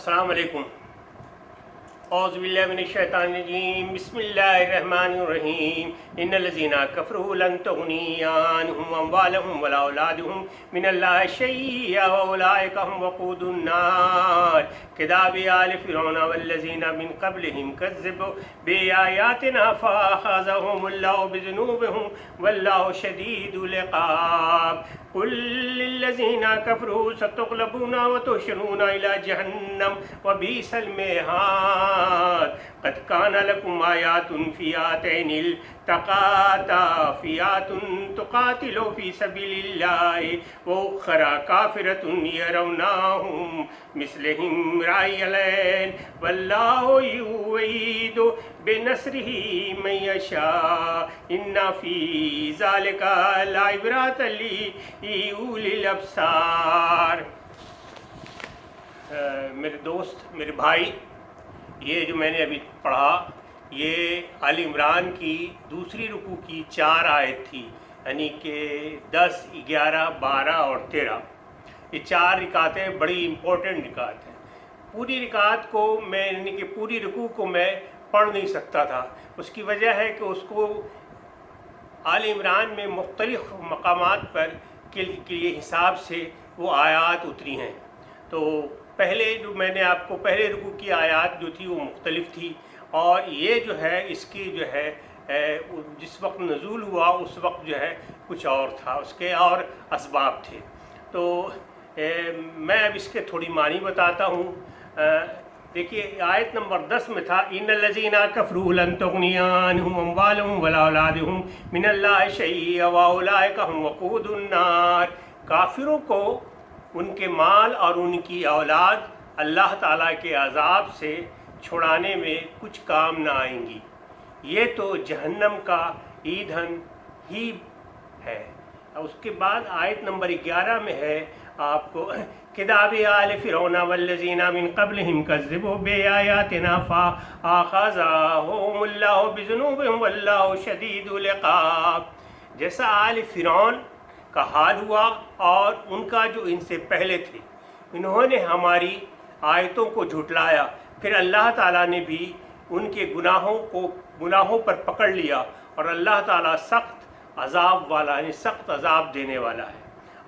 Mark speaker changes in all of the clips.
Speaker 1: अस्सलाम वालेकुम। औज़ुबिल्लाहि मिनश्शैतानिर्रजीम। बिस्मिल्लाहिर्रहमानिर्रहीम। इन्नल्लज़ीना कफ़रू लन तुग़नी अन्हुम अम्वालुहुम वला औलादुहुम मिनल्लाहि शै'अन व उलाइका हुम वक़ूदुन नार कदाबि आलि फ़िरऔन वल्लज़ीना मिन क़ब्लिहिम कज़्ज़बू बिआयातिना फ़अख़ज़हुमुल्लाहु बिज़ुनूबिहिम वल्लाहु शदीदुल इक़ाब। कुल लिल्लज़ीना कफ़रू सतुग़लबूना व तुहशरूना इला जहन्नम व बि'सल मिहाद। क़द कान लकुम आयातुन फ़ियातैनि इल्तक़ाता फ़ियातुन तुक़ातिलु फ़ी सबीलिल्लाहि व उख़रा काफ़िरतुन यरौनाहुम मिस्लहिम रायल ऐन वल्लाहु युअय्यिदु बिनस्रिही मन यशा इन्ना फ़ी ज़ालिका लइब्रतन लिउलिल अब्सार। मेरे दोस्त, मेरे भाई, ये जो मैंने अभी पढ़ा ये आल इमरान की दूसरी रुकू की 4 आयत थी, यानी कि 10, 11, 12 और 13। ये 4 रिकातें बड़ी इम्पोर्टेंट रिकात हैं। पूरी रिकात को मैं यानी कि पूरी रुकू को मैं पढ़ नहीं सकता था। उसकी वजह है कि उसको आल इमरान में मुख्तलिफ मकामात पर के हिसाब से वो आयात उतरी हैं। तो पहले जो मैंने आपको पहले रुकू की आयात जो थी वो मुख्तलिफ थी, और ये जो है इसकी जो है जिस वक्त नज़ूल हुआ उस वक्त जो है कुछ और था, उसके और असबाब थे। तो मैं अब इसके थोड़ी मानी बताता हूँ। देखिए आयत नंबर 10 में था इन्नल्लज़ीना कफ़रू लन तुग़नी अन्हुम अम्वालुहुम वला औलादुहुम मिनल्लाहि शै'अन व उलाइका हुम वक़ूदुन नार। काफिरों को उनके माल और उनकी औलाद अल्लाह ताला के अज़ाब से छुड़ाने में कुछ काम ना आएंगी, ये तो जहन्नम का ईंधन ही है। उसके बाद आयत नंबर 11 में है आपको किदाबि आल फ़िरऔन वल्लज़ीना मिन क़ब्लिहिम कज़्ज़बू बिआयातिना फ़अख़ज़हुमुल्लाहु बिज़ुनूबिहिम वल्लाहु शदीदुल इक़ाब। जैसा आल फ़िरऔन का हाल हुआ और उनका जो इनसे पहले थे, इन्होंने हमारी आयतों को झुटलाया, फिर अल्लाह ताला ने भी उनके गुनाहों पर पकड़ लिया, और अल्लाह ताला सख्त अज़ाब वाला यानी सख्त अज़ाब देने वाला है।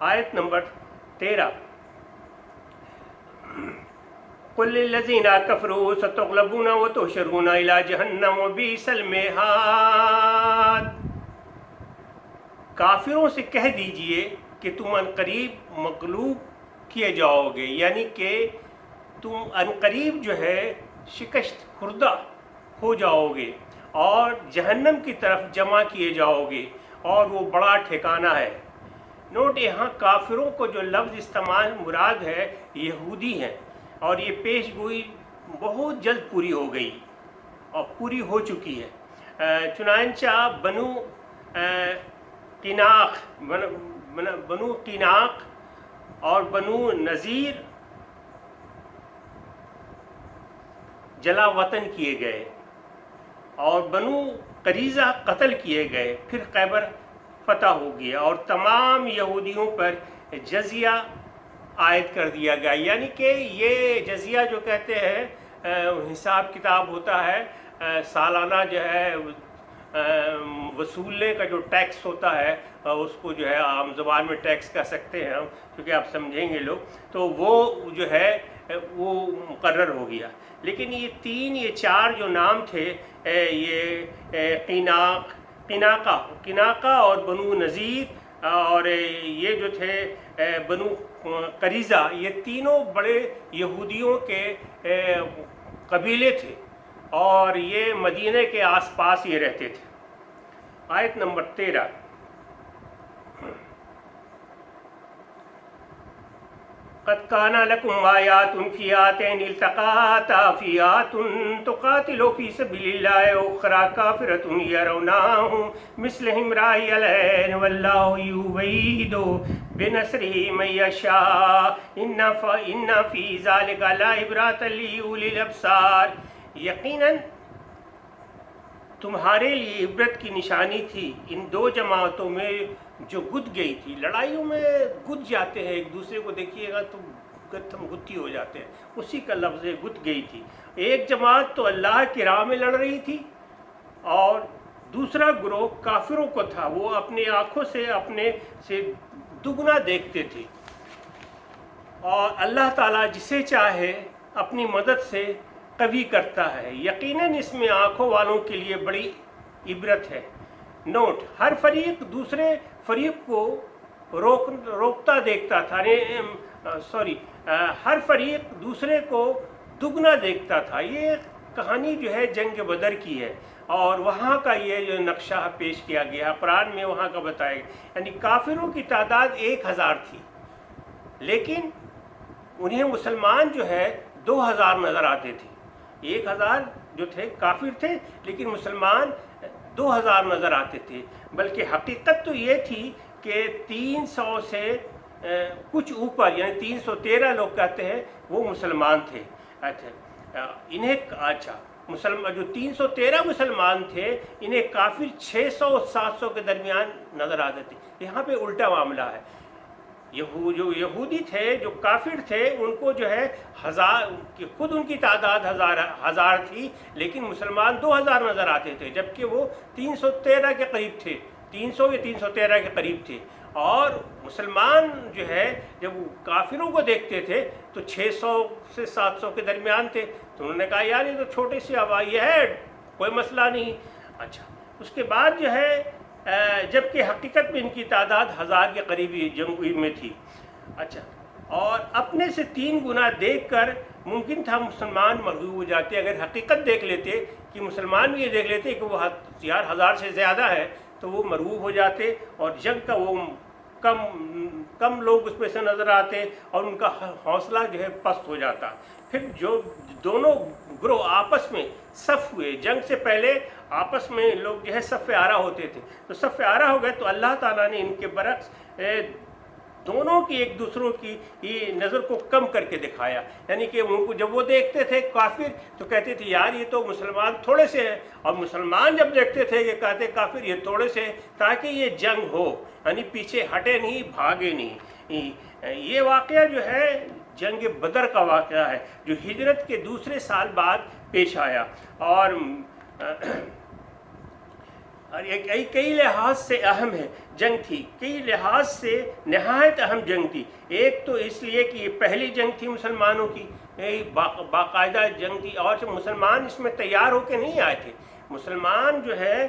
Speaker 1: आयत नंबर 13 कुल लिल्लज़ीना कफ़रू सतुग़लबूना व तुहशरूना इला जहन्नम व बि'सल मिहाद। काफिरों से कह दीजिए कि तुम अनकरीब मग़लूब किए जाओगे, यानी कि तुम अनकरीब जो है शिकस्त खुर्दा हो जाओगे और जहन्नम की तरफ जमा किए जाओगे, और वो बड़ा ठिकाना है। नोट, यहाँ काफिरों को जो लफ्ज़ इस्तेमाल मुराद है यहूदी हैं, और ये पेश गोई बहुत जल्द पूरी हो गई और पूरी हो चुकी है। चुनांचा बनु क़िनाक़ और बनु नज़ीर जला वतन किए गए, और बनु क़रीज़ा कत्ल किए गए, फिर खैबर फतह हो गया, और तमाम यहूदियों पर जज़िया आयद कर दिया गया। यानी कि ये जज़िया जो कहते हैं हिसाब किताब होता है, सालाना जो है वसूलने का जो टैक्स होता है उसको जो है आम ज़बान में टैक्स कह सकते हैं हम, क्योंकि आप समझेंगे लोग, तो वो जो है वो मुकर्रर हो गया। लेकिन ये 4 जो नाम थे, ये क़िनाक़ा और बनु नज़ीर और ये जो थे बनु क़रीज़ा, ये तीनों बड़े यहूदियों के कबीले थे, और ये मदीने के आसपास ये रहते थे। आयत नंबर 13 क़द काना लकुम आयातुन फ़ियातैनि इल्तक़ाता फ़ियातुन तुक़ातिलु फ़ी सबीलिल्लाहि व उख़रा काफ़िरतुन यरौनाहुम मिस्लहिम रायल ऐन वल्लाहु युअय्यिदु बिनस्रिही मन यशा इन्ना फ़ी ज़ालिका लइब्रतन लिउलिल अब्सार। यकीनन तुम्हारे लिए इबरत की निशानी थी इन 2 जमातों में जो गुद गई थी। लड़ाइयों में गुद जाते हैं एक दूसरे को, देखिएगा तो गत्थम गुत्ती हो जाते हैं, उसी का लफ्ज़ गुत गई थी। एक जमात तो अल्लाह की राह में लड़ रही थी और दूसरा ग्रोह काफिरों को था, वो अपनी आँखों से अपने से दुगना देखते थे। और अल्लाह ताला जिसे चाहे अपनी मदद से कवी करता है। यकीनन इसमें आँखों वालों के लिए बड़ी इबरत है। नोट, हर फरीक दूसरे फरीक को रोकता देखता था, हर फरीक दूसरे को दुगना देखता था। ये कहानी जो है जंग बदर की है और वहाँ का ये जो नक्शा पेश किया गया कुरान में, वहाँ का बताया गया। यानी काफिरों की तादाद 1000 थी, लेकिन उन्हें मुसलमान जो है 2000 नज़र आते थे। 1000 जो थे काफिर थे, लेकिन मुसलमान 2000 नज़र आते थे। बल्कि हकीकत तो ये थी कि 300 से कुछ ऊपर, यानी 313 लोग कहते हैं वो मुसलमान थे। मुसलमान जो 313 मुसलमान थे, इन्हें काफिर 600 और 700 के दरमियान नज़र आते थे। यहाँ पे उल्टा मामला है। जो यहूदी थे, जो काफिर थे, उनको जो है 1000, खुद उनकी तादाद हजार थी, लेकिन मुसलमान 2000 नज़र आते थे, जबकि वो 313 के करीब थे, 300 या 313 के करीब थे। और मुसलमान जो है जब काफिरों को देखते थे तो 600 से 700 के दरमियान थे। तो उन्होंने कहा यार ये तो छोटे से हवाई है, कोई मसला नहीं। अच्छा, उसके बाद जो है जबकि हकीकत में इनकी तादाद 1000 के करीबी जंग में थी। अच्छा, और अपने से 3 गुना देखकर मुमकिन था मुसलमान मगलूब हो जाते। अगर हकीकत देख लेते कि मुसलमान भी ये देख लेते कि वो हथियार 1000 से ज़्यादा है, तो वो मरगूब हो जाते और जंग का वो कम लोग उसमें से नज़र आते और उनका हौसला जो है पस्त हो जाता। फिर जो दोनों ग्रोह आपस में सफ़ हुए, जंग से पहले आपस में लोग जो है सफ़ आरा होते थे, तो सफ़ आरा हो गए, तो अल्लाह ताला ने इनके बरक्स दोनों की एक दूसरों की नज़र को कम करके दिखाया। यानी कि उनको जब वो देखते थे काफिर, तो कहते थे यार ये तो मुसलमान थोड़े से हैं, और मुसलमान जब देखते थे कि कहते काफिर ये थोड़े से हैं, ताकि ये जंग हो, यानी पीछे हटे नहीं, भागे नहीं। ये वाक़या जो है जंग बदर का वाक़या है, जो हिजरत के दूसरे साल बाद पेश आया। और कई लिहाज से अहम है जंग थी, कई लिहाज से नहायत अहम जंग थी। एक तो इसलिए कि ये पहली जंग थी मुसलमानों की, बाकायदा जंग थी, और मुसलमान इसमें तैयार होकर नहीं आए थे। मुसलमान जो है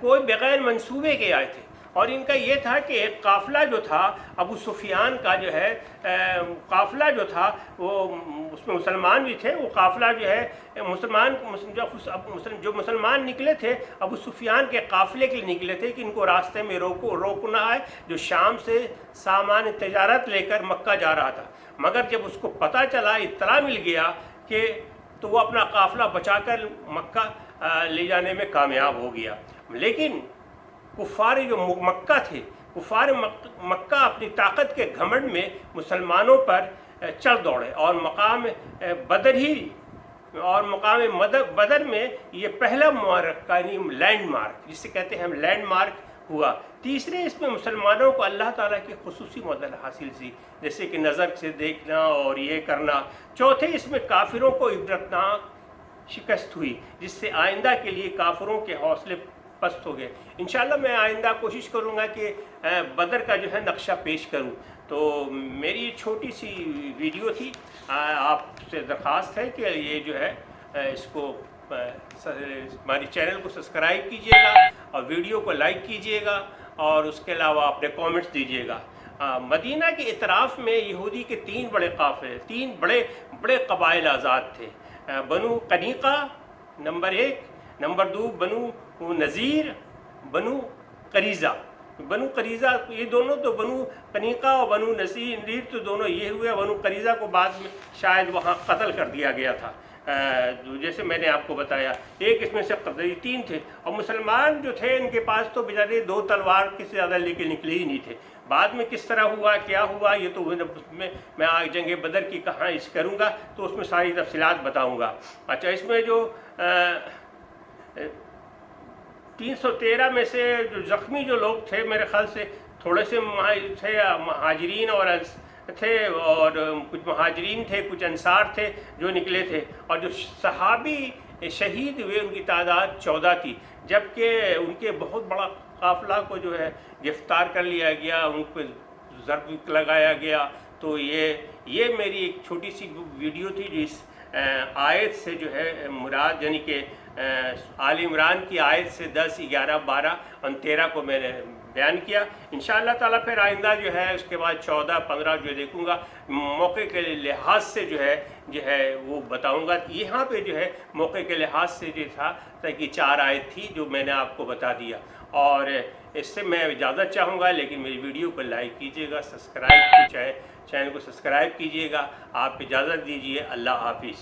Speaker 1: कोई बगैर मंसूबे के आए थे। और इनका ये था कि एक काफ़िला जो था अबू सुफियान का, जो है काफ़िला जो था वो, उसमें मुसलमान भी थे। वो काफ़िला जो है जो मुसलमान निकले थे अबू सुफियान के काफ़िले के लिए निकले थे कि इनको रास्ते में रोकना है, जो शाम से सामान तजारत लेकर मक्का जा रहा था। मगर जब उसको पता चला, इत्तला मिल गया कि, तो वो अपना काफ़िला बचाकर मक्का ले जाने में कामयाब हो गया। लेकिन कुफ़ार जो मक्का थे, कुफ़ार मक्का अपनी ताकत के घमंड में मुसलमानों पर चढ़ दौड़े, और मकाम बदर में ये पहला मुआरका, यानी लैंडमार्क जिसे कहते हैं हम, लैंडमार्क हुआ। तीसरे, इसमें मुसलमानों को अल्लाह ताला की खुसूसी मदद हासिल थी, जैसे कि नज़र से देखना और ये करना। चौथे, इसमें काफिरों को इबरतनाक शिकस्त हुई, जिससे आइंदा के लिए काफिरों के हौसले पस्त हो गए। इंशाल्लाह मैं आइंदा कोशिश करूँगा कि बदर का जो है नक्शा पेश करूँ। तो मेरी छोटी सी वीडियो थी, आपसे दरख्वास्त है कि ये जो है इसको हमारे चैनल को सब्सक्राइब कीजिएगा और वीडियो को लाइक कीजिएगा, और उसके अलावा अपने कमेंट्स दीजिएगा। मदीना के इतराफ़ में यहूदी के 3 बड़े काफ़िले, 3 बड़े कबाइल आज़ाद थे। बनु कनीका नंबर 1, नंबर 2 बनु नज़ीर, बनु करीज़ा। बनु करीज़ा ये दोनों तो, बनु कनीका और बनु नज़ीर तो दोनों ये हुए। बनु करीज़ा को बाद में शायद वहाँ कत्ल कर दिया गया था, जैसे मैंने आपको बताया। एक इसमें से कदरी 3 थे, और मुसलमान जो थे इनके पास तो बेचारे 2 तलवार किसी ज़्यादा लेके निकले ही नहीं थे। बाद में किस तरह हुआ, क्या हुआ, ये तो मैं आग जंग बदर की कहानी करूँगा तो उसमें सारी तफसीलात बताऊँगा। अच्छा, इसमें जो 313 में से जो ज़ख्मी जो लोग थे, मेरे ख्याल से थोड़े से थे महाजिरीन और تھے اور کچھ مہاجرین تھے، کچھ انصار تھے جو نکلے تھے، اور جو صحابی شہید ہوئے ان کی تعداد 14 تھی، جبکہ ان کے بہت بڑا قافلہ کو جو ہے گرفتار کر لیا گیا، ان پہ ضرب لگایا گیا۔ تو یہ میری ایک چھوٹی سی ویڈیو تھی جو اس آیت سے جو ہے مراد، یعنی کہ آل عمران کی آیت سے 10، 11، 12 اور 13 کو میں نے بیان کیا۔ انشاءاللہ تعالیٰ پھر آئندہ جو ہے اس کے بعد 14، 15 جو دیکھوں گا، موقع کے لحاظ سے جو ہے وہ بتاؤں گا۔ یہاں پہ جو ہے موقع کے لحاظ سے جو تھا کہ 4 آیت تھی جو میں نے آپ کو بتا دیا، اور اس سے میں اجازت چاہوں گا، لیکن میری ویڈیو کو لائک کیجیے گا، چینل کو سبسکرائب کیجیے گا۔ آپ اجازت دیجیے، اللہ حافظ۔